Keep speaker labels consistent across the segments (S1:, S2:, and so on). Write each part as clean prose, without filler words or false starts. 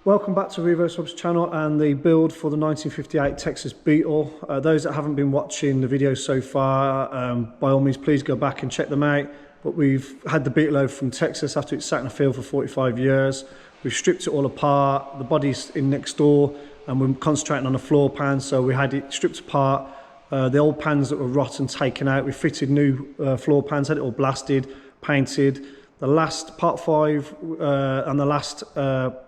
S1: Welcome back to Revo Subs channel and the build for the 1958 Texas Beetle. Those that haven't been watching the videos so far, by all means please go back and check them out. But we've had the Beetle over from Texas after it sat in the field for 45 years. We've stripped it all apart, the body's in next door, and we're concentrating on the floor pan, so we had it stripped apart. The old pans that were rotten taken out, we fitted new floor pans, had it all blasted, painted. The last part 5 and the last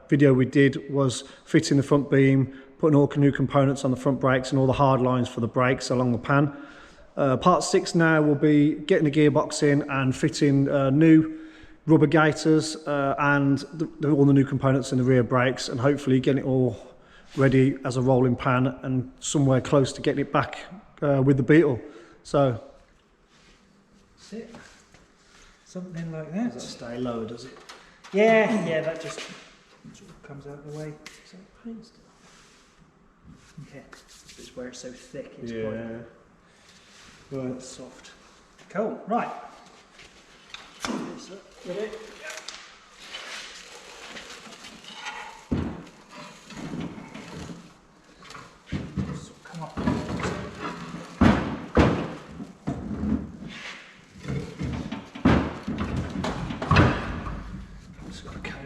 S1: video we did was fitting the front beam, putting all new components on the front brakes and all the hard lines for the brakes along the pan. Part 6 now will be getting the gearbox in and fitting new rubber gaiters and all the new components in the rear brakes, and hopefully getting it all ready as a rolling pan and somewhere close to getting it back with the Beetle. So
S2: that's it. Something like that.
S1: Does that stay lower, does it?
S2: Yeah, that just sort of comes out of the way. Is that paint still? Yeah, it's where it's so thick, it's quite soft. Cool, right. Get it. Come up.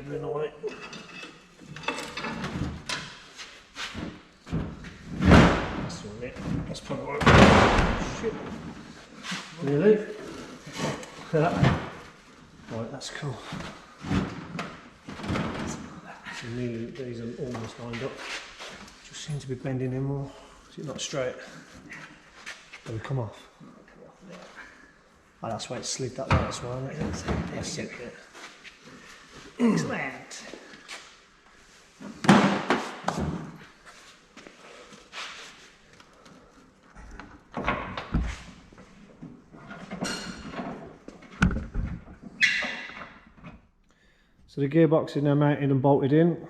S2: In the way. That's all it. That's probably what. Shit.
S1: Really? Right, that's cool. So nearly, these are almost lined up. Just seem to be bending in more. Is it not straight? Will it come off? Oh, that's why it slid that way as well, isn't it? That's it.
S2: Excellent.
S1: So the gearbox is now mounted and bolted in.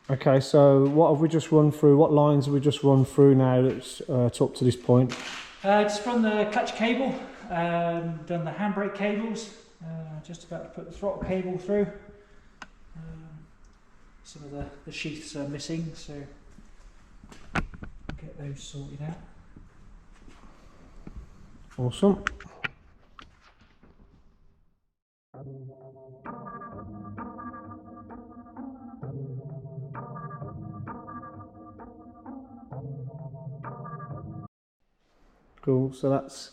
S1: Okay, so what have we just run through? What lines have we just run through now that's up to this point?
S2: Just run the clutch cable, done the handbrake cables, just about to put the throttle cable through. Some of the sheaths are missing, so I'll get those sorted out.
S1: Awesome. Cool, so that's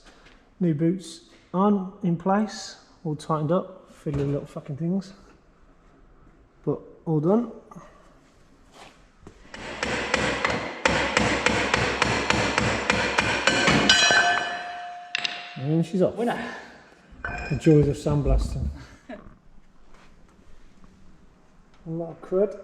S1: new boots on, in place, all tightened up, fiddly little fucking things, but all done. And she's off.
S2: Winner!
S1: The joys of sandblasting. A lot of crud.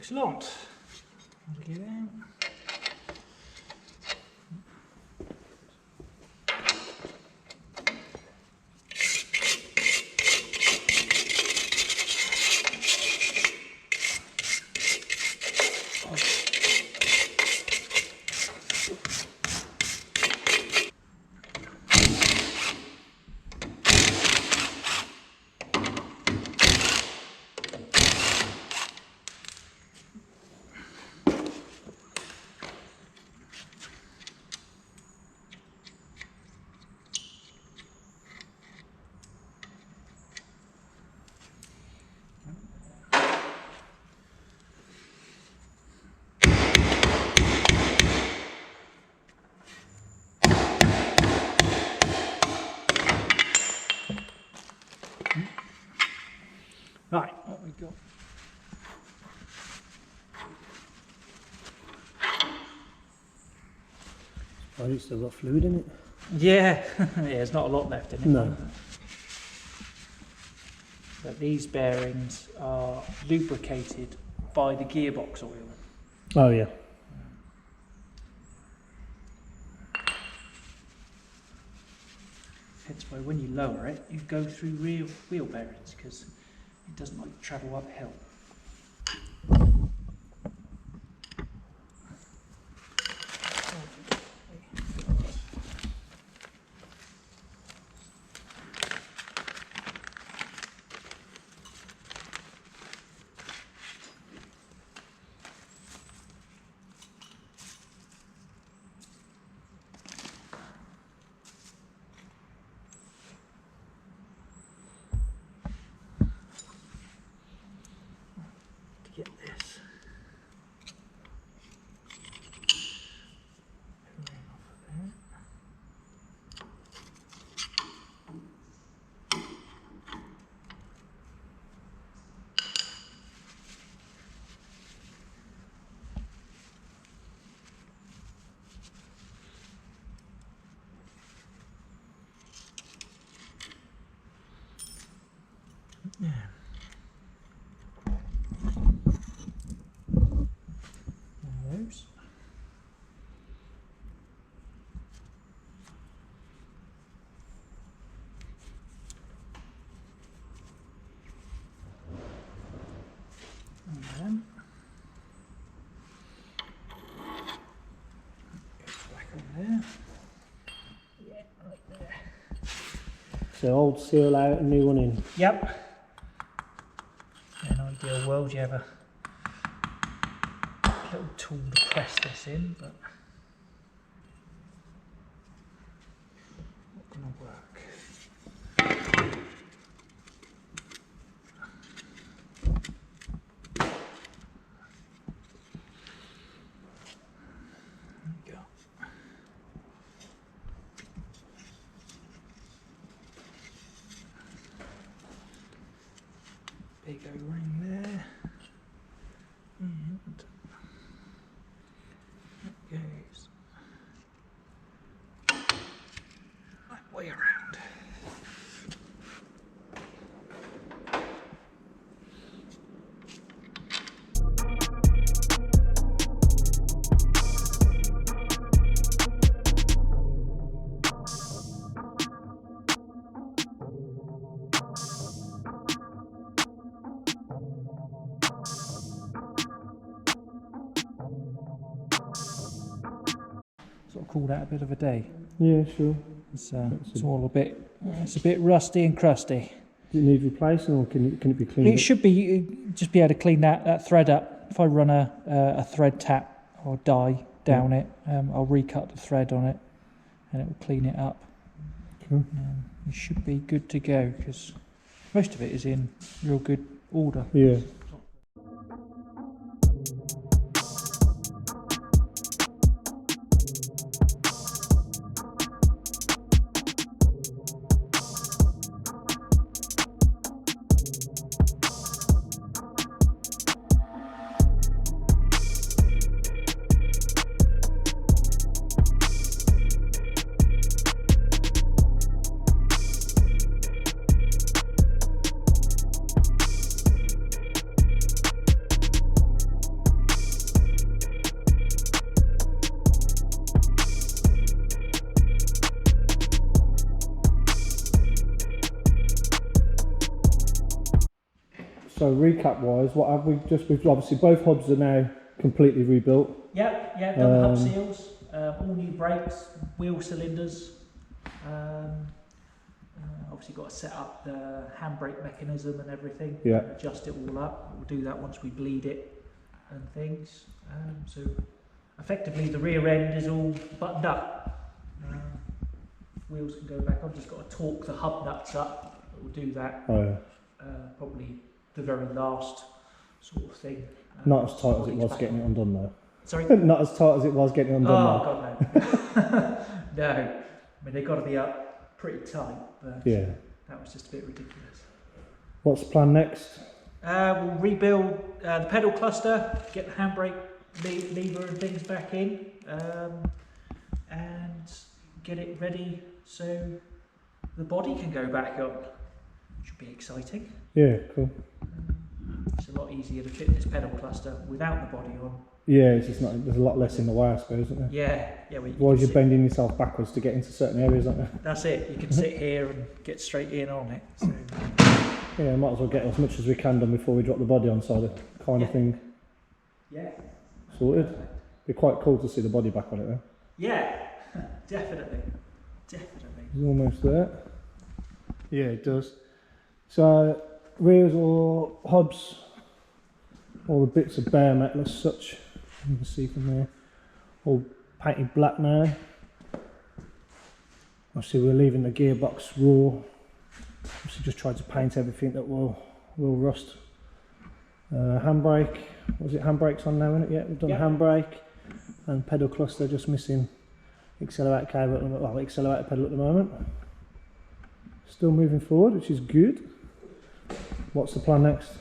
S2: Excellent. Get in.
S1: Oh, it's still got fluid in it.
S2: Yeah, yeah, there's not a lot left in it.
S1: No.
S2: But these bearings are lubricated by the gearbox oil.
S1: Oh yeah.
S2: Hence why when you lower it, you go through real wheel bearings because it doesn't like to travel uphill. Get this. Yeah. Those. And then back on there. Yeah, right there.
S1: So old seal out, new one in.
S2: Yep. In an ideal world, you have a little tool to press this in, but not going to work. There we go. Big O-ring there. And that goes that way around. Sort of call that a bit of a day.
S1: Yeah, sure.
S2: It's all a bit rusty and crusty.
S1: Does it need replacing, or can it be cleaned
S2: It
S1: up?
S2: should be just be able to clean that thread up. If I run a thread tap or dye down it, I'll recut the thread on it, and it will clean it up.
S1: Cool.
S2: It should be good to go because most of it is in real good order.
S1: Yeah. So recap wise, what have we we've obviously both hubs are now completely rebuilt.
S2: Yep, done the hub seals, all new brakes, wheel cylinders. Obviously got to set up the handbrake mechanism and everything.
S1: Yeah.
S2: Adjust it all up. We'll do that once we bleed it and things. So effectively the rear end is all buttoned up. Wheels can go back on. Just got to torque the hub nuts up. We'll do that.
S1: Oh yeah.
S2: Probably the very last sort of thing.
S1: Not as tight as it was getting it undone though.
S2: Sorry?
S1: Not as tight as it was getting it undone
S2: Oh,
S1: though.
S2: God, no. No. I mean, they've got to be up pretty tight, but
S1: Yeah.
S2: that was just a bit ridiculous.
S1: What's the plan next?
S2: We'll rebuild the pedal cluster, get the handbrake lever and things back in, and get it ready so the body can go back on. Should be exciting.
S1: Yeah, cool.
S2: It's a lot easier to fit this pedal cluster without the body on.
S1: Yeah, it's just not, there's a lot less in the way, I suppose, isn't there?
S2: Yeah. Well,
S1: Otherwise you're bending yourself backwards to get into certain areas, aren't you?
S2: That's it. You can sit here and get straight in on it. So.
S1: Yeah, might as well get as much as we can done before we drop the body on, so the kind of thing.
S2: Yeah.
S1: Sorted. Be quite cool to see the body back on it though.
S2: Yeah, definitely.
S1: It's almost there. Yeah, it does. So rears or hubs, all the bits of bare metal as such. You can see from there, all painted black now. Obviously we're leaving the gearbox raw. Obviously just tried to paint everything that will rust. Handbrake, was it handbrake's on now, isn't it? Yeah, we've done handbrake and pedal cluster, just missing accelerator cable, well, accelerator pedal at the moment. Still moving forward, which is good. What's the plan next?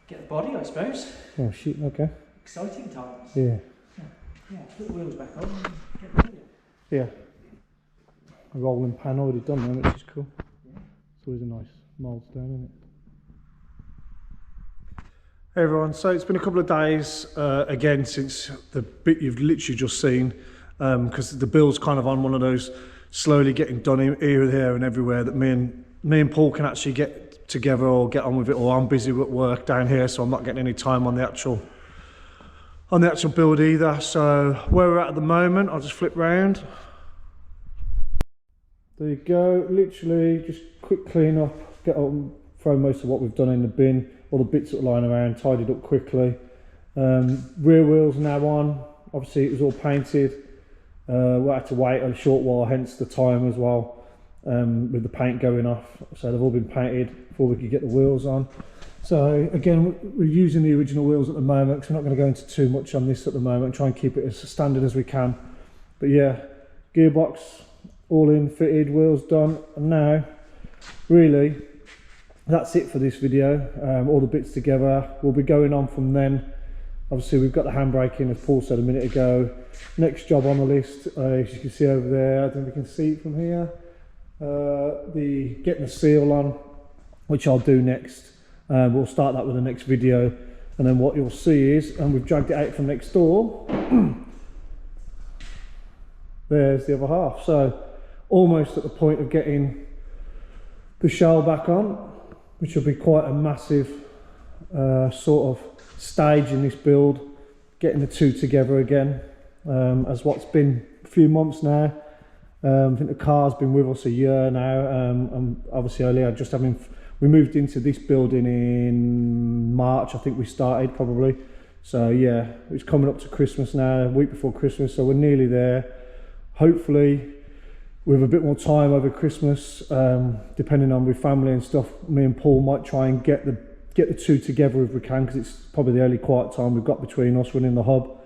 S2: Get the body, I suppose.
S1: Oh shit, okay.
S2: Exciting times.
S1: Yeah.
S2: Yeah, put the wheels back on and get the body.
S1: Yeah. A rolling pan already done then, which is cool. Yeah. It's always a nice milestone, isn't it? Hey everyone, so it's been a couple of days again since the bit you've literally just seen, because the build's kind of on one of those slowly getting done here, there and everywhere that me and Paul can actually get together or get on with it, or I'm busy at work down here, so I'm not getting any time on the actual build either. So where we're at the moment, I'll just flip round. There you go, literally just quick clean up, get on, throw most of what we've done in the bin, all the bits that were lying around, tidied up quickly. Rear wheels now on, obviously it was all painted. We had to wait a short while, hence the time as well, with the paint going off. So they've all been painted before we could get the wheels on. So again, we're using the original wheels at the moment, because we're not going to go into too much on this at the moment, try and keep it as standard as we can. But yeah, gearbox all in, fitted, wheels done, and now really that's it for this video. All the bits together, we'll be going on from then. Obviously we've got the handbrake in, as Paul said a minute ago. Next job on the list, as you can see over there, I don't know if you can see it from here, getting the seal on, which I'll do next. We'll start that with the next video, and then what you'll see is, and we've dragged it out from next door, there's the other half. So almost at the point of getting the shell back on, which will be quite a massive sort of stage in this build, getting the two together again, as what's been a few months now. I think the car's been with us a year now, and obviously earlier we moved into this building in March, I think we started probably. So yeah, it's coming up to Christmas now, a week before Christmas, so we're nearly there. Hopefully with a bit more time over Christmas, depending on with family and stuff, me and Paul might try and get the two together if we can, because it's probably the only quiet time we've got between us running the hub.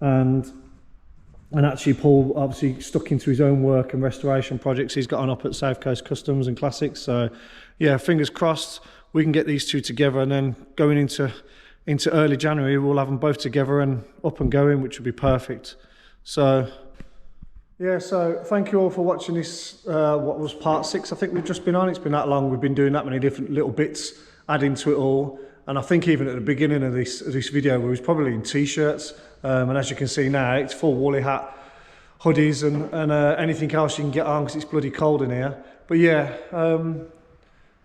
S1: And actually Paul obviously stuck into his own work and restoration projects he's got on up at South Coast Customs and Classics. So yeah, fingers crossed we can get these two together, and then going into early January we'll have them both together and up and going, which would be perfect. So yeah, so thank you all for watching this, what was part 6 I think we've just been on. It's been that long, we've been doing that many different little bits, adding to it all. And I think even at the beginning of this video we was probably in t-shirts, and as you can see now it's full woolly hat, hoodies and anything else you can get on, because it's bloody cold in here. But yeah,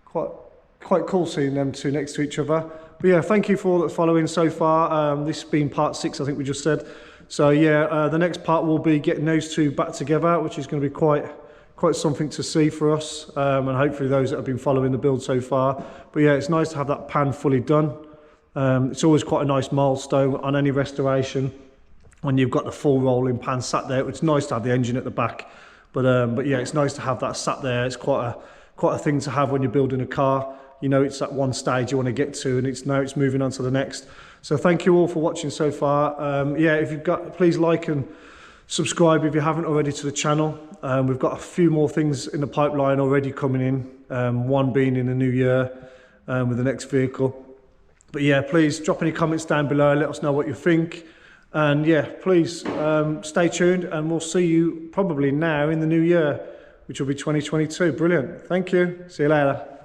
S1: quite cool seeing them two next to each other. But yeah, thank you for all that's following so far. This has been part 6 I think we just said. So yeah, the next part will be getting those two back together, which is going to be quite something to see for us, and hopefully those that have been following the build so far. But yeah, it's nice to have that pan fully done. It's always quite a nice milestone on any restoration when you've got the full rolling pan sat there. It's nice to have the engine at the back, but yeah, it's nice to have that sat there. It's quite a thing to have when you're building a car. You know, it's that one stage you want to get to, and now it's moving on to the next. So thank you all for watching so far. Yeah, if you've got, please like and subscribe if you haven't already to the channel. We've got a few more things in the pipeline already coming in, one being in the new year with the next vehicle. But yeah, please drop any comments down below, let us know what you think. And yeah, please stay tuned, and we'll see you probably now in the new year, which will be 2022. Brilliant. Thank you. See you later.